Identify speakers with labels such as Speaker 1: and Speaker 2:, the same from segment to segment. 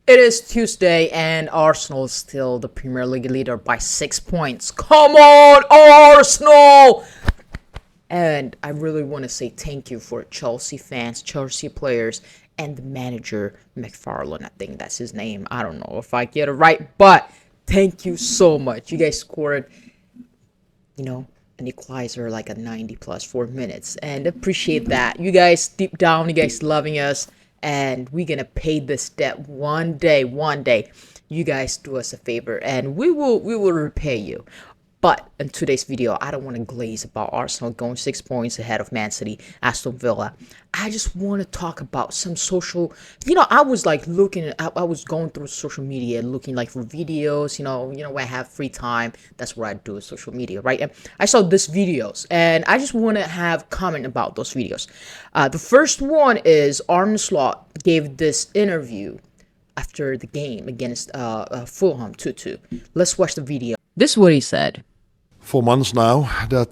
Speaker 1: It is Tuesday, and Arsenal is still the Premier League leader by 6 points. Come on, Arsenal! And I really want to say thank you for Chelsea fans, Chelsea players, and the manager, McFarlane. I think that's his name. I don't know if I get it right, but thank you so much. You guys scored, an equalizer like a 90 plus 4 minutes, and appreciate that. You guys, deep down, you guys loving us, and we're gonna pay this debt one day. One day, you guys do us a favor, and we will repay you. But in today's video, I don't want to glaze about Arsenal going 6 points ahead of Man City, Aston Villa. I just want to talk about some social. I was like looking. I was going through social media, looking like for videos. When I have free time, that's what I do with social media, right? And I saw these videos, and I just want to have comment about those videos. The first one is Arne gave this interview after the game against Fulham 2-2. Let's watch the video. This is what he said.
Speaker 2: 4 months now that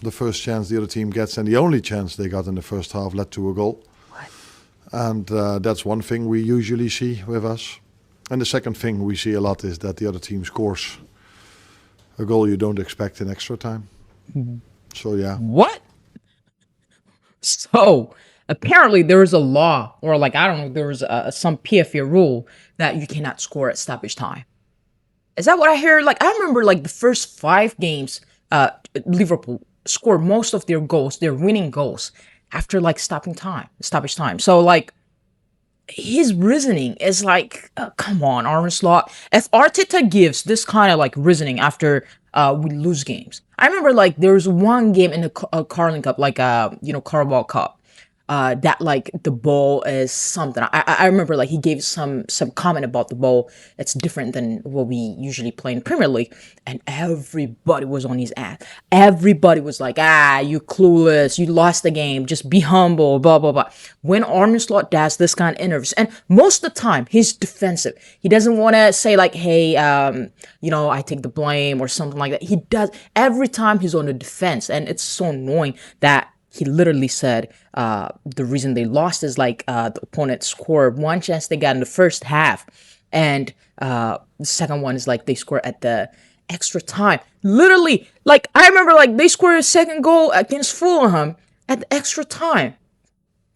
Speaker 2: the first chance the other team gets and the only chance they got in the first half led to a goal.
Speaker 1: What?
Speaker 2: And that's one thing we usually see with us. And the second thing we see a lot is that the other team scores a goal you don't expect in extra time. So, yeah.
Speaker 1: What? So, apparently there is a law, or like, I don't know, there was some PFA rule that you cannot score at stoppage time. Is that what I hear? Like, I remember like the first 5 games, Liverpool scored most of their goals, their winning goals, after like stoppage time. So like, his reasoning is like, come on, Arne Slot. If Arteta gives this kind of like reasoning after we lose games, I remember like there was one game in the Carling Cup, like Carabao Cup. That like the ball is something. I remember like he gave some comment about the ball. It's different than what we usually play in Premier League, and everybody was on his ass. Everybody was like, you clueless, you lost the game, just be humble, blah blah blah. When Arne Slot does this kind of interviews, and most of the time he's defensive. He doesn't want to say like, hey, I take the blame or something like that. He does every time he's on the defense, and it's so annoying that he literally said the reason they lost is like the opponent scored one chance they got in the first half, and the second one is like they scored at the extra time. Literally, like I remember like they scored a second goal against Fulham at the extra time.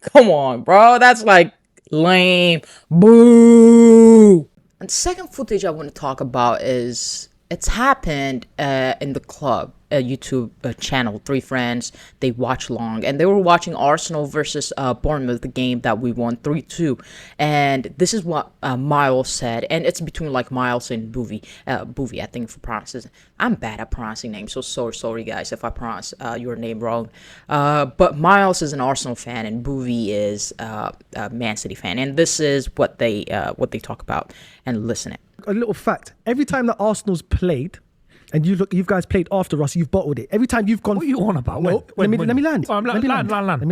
Speaker 1: Come on, bro, that's like lame. Boo. And the second footage I want to talk about is it's happened in the club. A YouTube channel, 3 friends, they watch long, and they were watching Arsenal versus Bournemouth, the game that we won 3-2, and this is what Miles said, and it's between like Miles and Buvey, I think for pronounces. I'm bad at pronouncing names, so sorry guys if I pronounce your name wrong, but Miles is an Arsenal fan and Buvey is a Man City fan, and this is what they talk about, and listen it.
Speaker 3: A little fact: every time that Arsenal's played, and you guys played after us, you've bottled it. Every time you've gone...
Speaker 4: What are you on about?
Speaker 3: No, let me land.
Speaker 4: Oh,
Speaker 3: Let me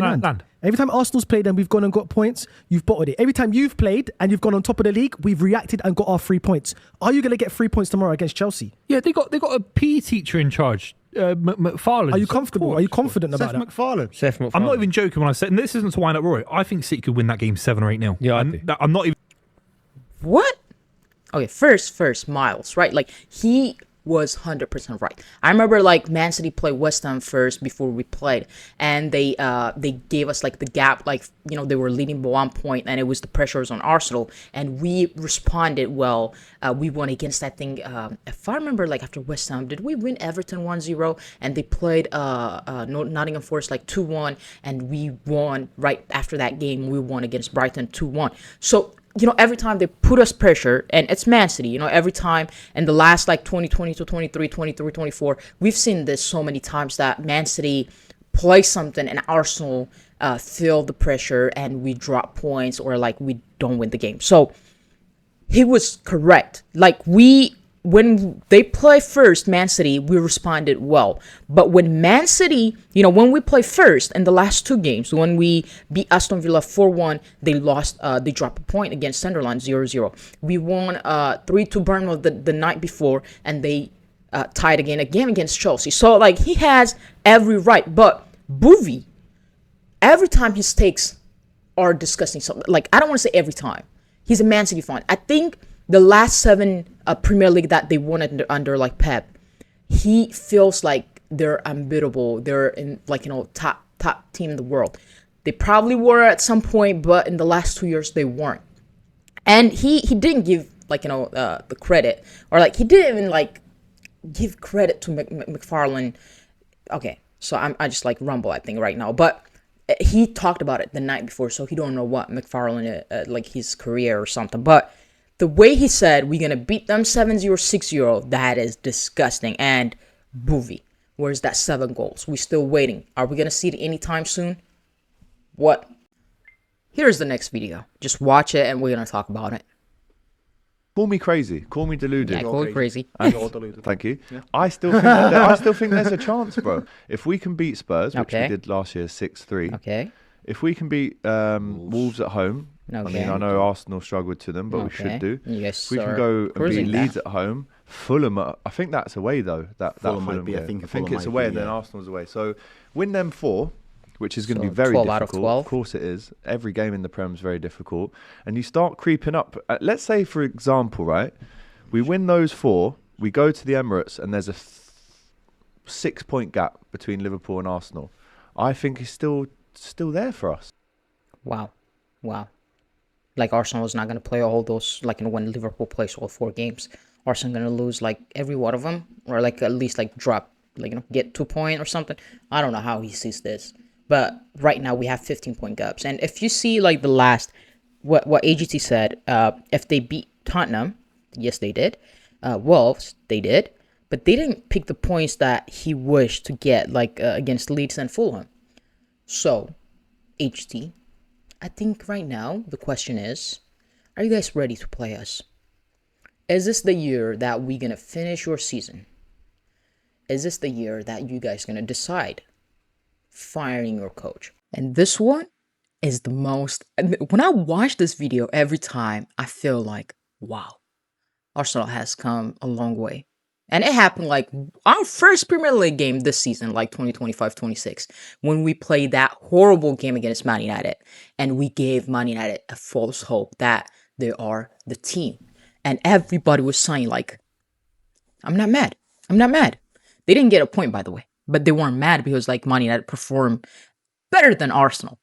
Speaker 3: land. Every time Arsenal's played and we've gone and got points, you've bottled it. Every time you've played and you've gone on top of the league, we've reacted and got our 3 points. Are you going to get 3 points tomorrow against Chelsea?
Speaker 4: Yeah, they got a PE teacher in charge, McFarlane.
Speaker 3: Are you comfortable? Are you confident about that?
Speaker 5: Seth MacFarlane.
Speaker 4: I'm not even joking when I say, and this isn't to wind up Roy, I think City could win that game 7 or 8-0.
Speaker 5: Yeah, I do.
Speaker 4: I'm not even...
Speaker 1: What? Okay, first, Miles, right? Like, he was 100% right. I remember like Man City played West Ham first before we played, and they gave us like the gap, like they were leading by 1 point, and it was the pressures on Arsenal, and we responded well. We won against that thing. If I remember, like after West Ham, did we win Everton 1-0, and they played Nottingham Forest like 2-1, and we won right after that game. We won against Brighton 2-1. So every time they put us pressure, and it's Man City, every time in the last like 2022, 23, 23, 24, we've seen this so many times that Man City play something and Arsenal feel the pressure and we drop points or like we don't win the game. So he was correct. Like when they play first, Man City, we responded well. But when Man City, when we play first in the last 2 games, when we beat Aston Villa 4-1, they lost, they dropped a point against Sunderland 0-0. We won 3-2 Bournemouth the night before, and they tied again against Chelsea. So, like, he has every right. But Buvey, every time his takes are discussing something, like, I don't want to say every time. He's a Man City fan. I think the last 7 Premier League that they won under like Pep, he feels like they're unbeatable. They're in like, you know, top team in the world. They probably were at some point, but in the last 2 years they weren't. And he didn't give like, you know, the credit, or like he didn't even like give credit to McFarlane. Okay, so I just like rumble I think right now, but he talked about it the night before, so he don't know what McFarlane like his career or something. But the way he said we're gonna beat them 7-0, 6-0, that is disgusting. And Buvey, where's that 7 goals? We still waiting. Are we gonna see it anytime soon? What? Here's the next video. Just watch it and we're gonna talk about it.
Speaker 5: Call me crazy. Call me deluded.
Speaker 1: Yeah, call it crazy.
Speaker 5: Thank you. Yeah. I still think there's a chance, bro. If we can beat Spurs, which we did last year 6-3.
Speaker 1: Okay.
Speaker 5: If we can beat Wolves at home. I mean, I know Arsenal struggled to them, but we should do.
Speaker 1: Yes,
Speaker 5: if we can go and beat Leeds at home, Fulham. I think that's away though. That Fulham might be. I think it's away, and then Arsenal's away. So win them 4. Which is going to be very
Speaker 1: 12
Speaker 5: difficult.
Speaker 1: Out of 12.
Speaker 5: Of course it is. Every game in the Prem is very difficult. And you start creeping up. Let's say, for example, right, we win those 4, we go to the Emirates, and there's a 6-point gap between Liverpool and Arsenal. I think it's still there for us.
Speaker 1: Wow. Like Arsenal is not going to play all those, like, you know, when Liverpool plays all 4 games. Arsenal going to lose, like, every one of them, or, like, at least, like, drop, like, you know, get 2 points or something. I don't know how he sees this. But right now we have 15-point gaps. And if you see like the last, what AGT said, if they beat Tottenham, yes they did. Wolves, they did. But they didn't pick the points that he wished to get, like against Leeds and Fulham. So, HT, I think right now the question is, are you guys ready to play us? Is this the year that we're going to finish your season? Is this the year that you guys going to decide firing your coach? And this one is the most, when I watch this video every time, I feel like, wow, Arsenal has come a long way. And it happened like our first Premier League game this season, like 2025-26, when we played that horrible game against Man United. And we gave Man United a false hope that they are the team. And everybody was saying like, I'm not mad. They didn't get a point, by the way. But they weren't mad because like Man United performed better than Arsenal.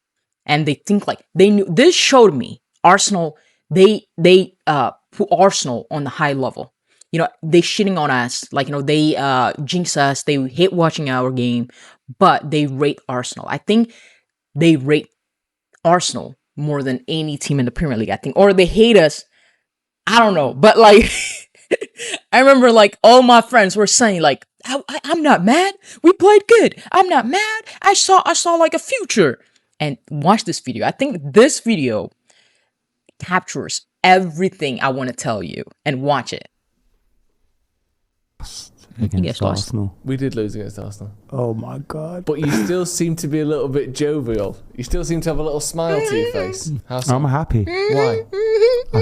Speaker 1: And they think like they knew. This showed me Arsenal, they put Arsenal on the high level. You know, they shitting on us. Like, you know, they jinx us. They hate watching our game. But they rate Arsenal. I think they rate Arsenal more than any team in the Premier League, I think. Or they hate us. I don't know. But like, I remember like all my friends were saying like, I'm not mad. We played good. I'm not mad. I saw like a future. And watch this video. I think this video captures everything I want to tell you. And watch it.
Speaker 6: Against Arsenal.
Speaker 7: We did lose against Arsenal.
Speaker 6: Oh my God.
Speaker 7: But you still seem to be a little bit jovial. You still seem to have a little smile to your face. How so?
Speaker 6: I'm happy.
Speaker 7: Why?
Speaker 6: I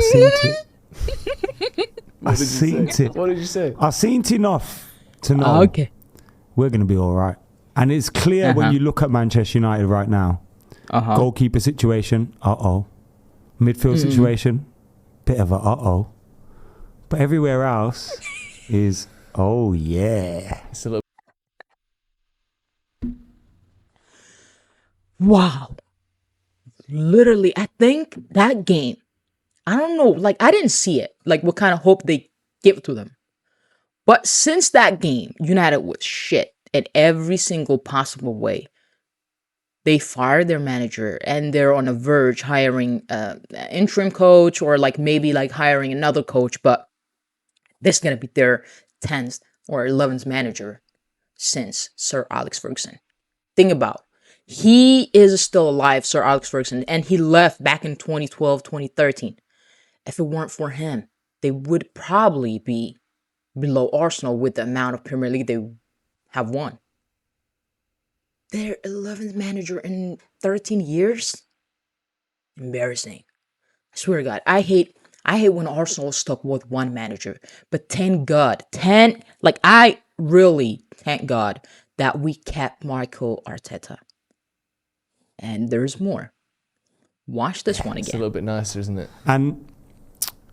Speaker 6: seen it.
Speaker 7: What did you say?
Speaker 6: I seen it enough to know we're going to be all right. And it's clear when you look at Manchester United right now. Goalkeeper situation, midfield situation, bit of a but everywhere else is oh yeah.
Speaker 7: It's a little.
Speaker 1: Wow. Literally, I think that game, I don't know, like I didn't see it, like what kind of hope they give to them. But since that game, United was shit in every single possible way. They fired their manager and they're on the verge hiring an interim coach or like maybe like hiring another coach. But this is going to be their 10th or 11th manager since Sir Alex Ferguson. Think about, he is still alive, Sir Alex Ferguson, and he left back in 2012, 2013. If it weren't for him, they would probably be below Arsenal with the amount of Premier League they have won. Their 11th manager in 13 years? Embarrassing. I swear to God, I hate when Arsenal is stuck with one manager. But thank God, I really thank God that we kept Michael Arteta. And there's more. Watch this one again.
Speaker 7: It's a little bit nicer, isn't it?
Speaker 6: And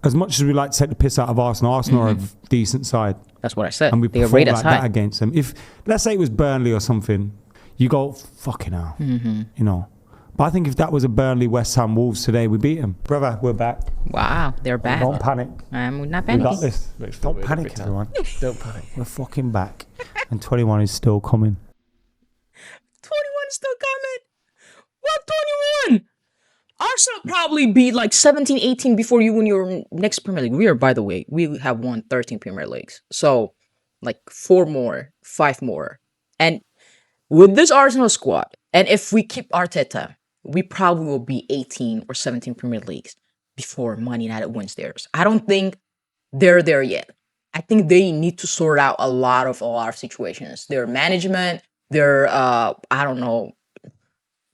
Speaker 6: as much as we like to take the piss out of Arsenal, Arsenal are a decent side.
Speaker 1: That's what I said.
Speaker 6: And we
Speaker 1: they
Speaker 6: perform
Speaker 1: rate
Speaker 6: like
Speaker 1: us high.
Speaker 6: that against them. If, let's say it was Burnley or something, you go, fucking hell, you know. But I think if that was a Burnley, West Ham, Wolves today, we beat them. Brother, we're back.
Speaker 1: Wow, they're back.
Speaker 6: Don't panic.
Speaker 1: We're not
Speaker 6: We
Speaker 1: panicking.
Speaker 6: got this.
Speaker 7: Makes me
Speaker 6: Don't
Speaker 7: weird
Speaker 6: panic,
Speaker 7: every time.
Speaker 6: everyone.
Speaker 7: Don't panic.
Speaker 6: We're fucking back. And 21 is still coming.
Speaker 1: 21 still coming. What 21? Arsenal probably beat like 17, 18 before you win your next Premier League. We are, by the way, we have won 13 Premier Leagues. So, like 4 more, 5 more. And with this Arsenal squad, and if we keep Arteta, we probably will be 18 or 17 Premier Leagues before Man United wins theirs. I don't think they're there yet. I think they need to sort out a lot of situations. Their management, their I don't know,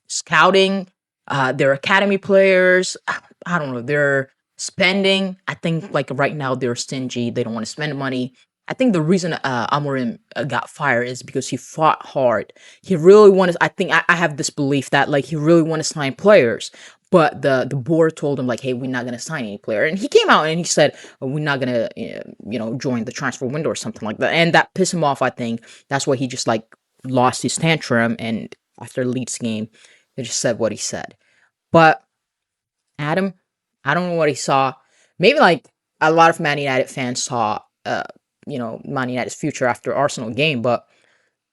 Speaker 1: scouting, their academy players. I don't know, their spending. I think like right now they're stingy. They don't want to spend money. I think the reason Amorim got fired is because he fought hard. He really wanted. I think I have this belief that like he really wanted to sign players, but the board told him like, hey, we're not gonna sign any player, and he came out and he said we're not gonna join the transfer window or something like that, and that pissed him off. I think that's why he just like lost his tantrum, and after Leeds game, he just said what he said. But Adam, I don't know what he saw. Maybe like a lot of Man United fans saw. Man United's future after Arsenal game, but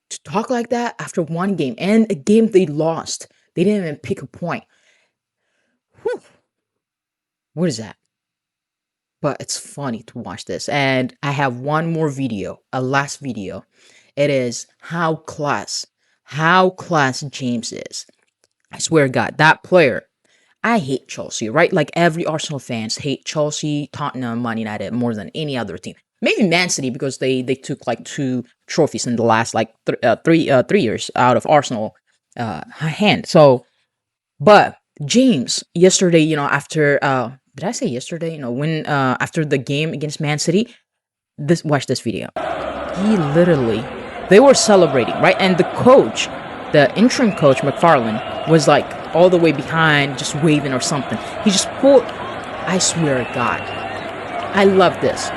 Speaker 1: to talk like that after one game and a game they lost, they didn't even pick a point. Whew. What is that? But it's funny to watch this. And I have one more video, a last video. It is how class James is. I swear to God, that player. I hate Chelsea, right? Like every Arsenal fans hate Chelsea, Tottenham, Man United more than any other team. Maybe Man City because they took like 2 trophies in the last like 3 years out of Arsenal hand. So, but James yesterday, after did I say yesterday? When after the game against Man City, watch this video. They were celebrating, right? And the coach, the interim coach McFarlane, was like all the way behind, just waving or something. He just pulled. I swear to God, I love this.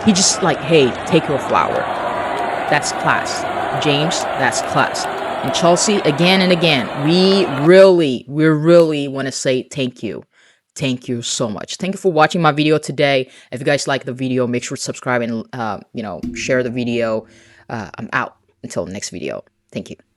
Speaker 1: He just like, hey, take your flower. That's class. James, that's class. And Chelsea, again and again, we really want to say thank you. Thank you so much. Thank you for watching my video today. If you guys like the video, make sure to subscribe and, share the video. I'm out until the next video. Thank you.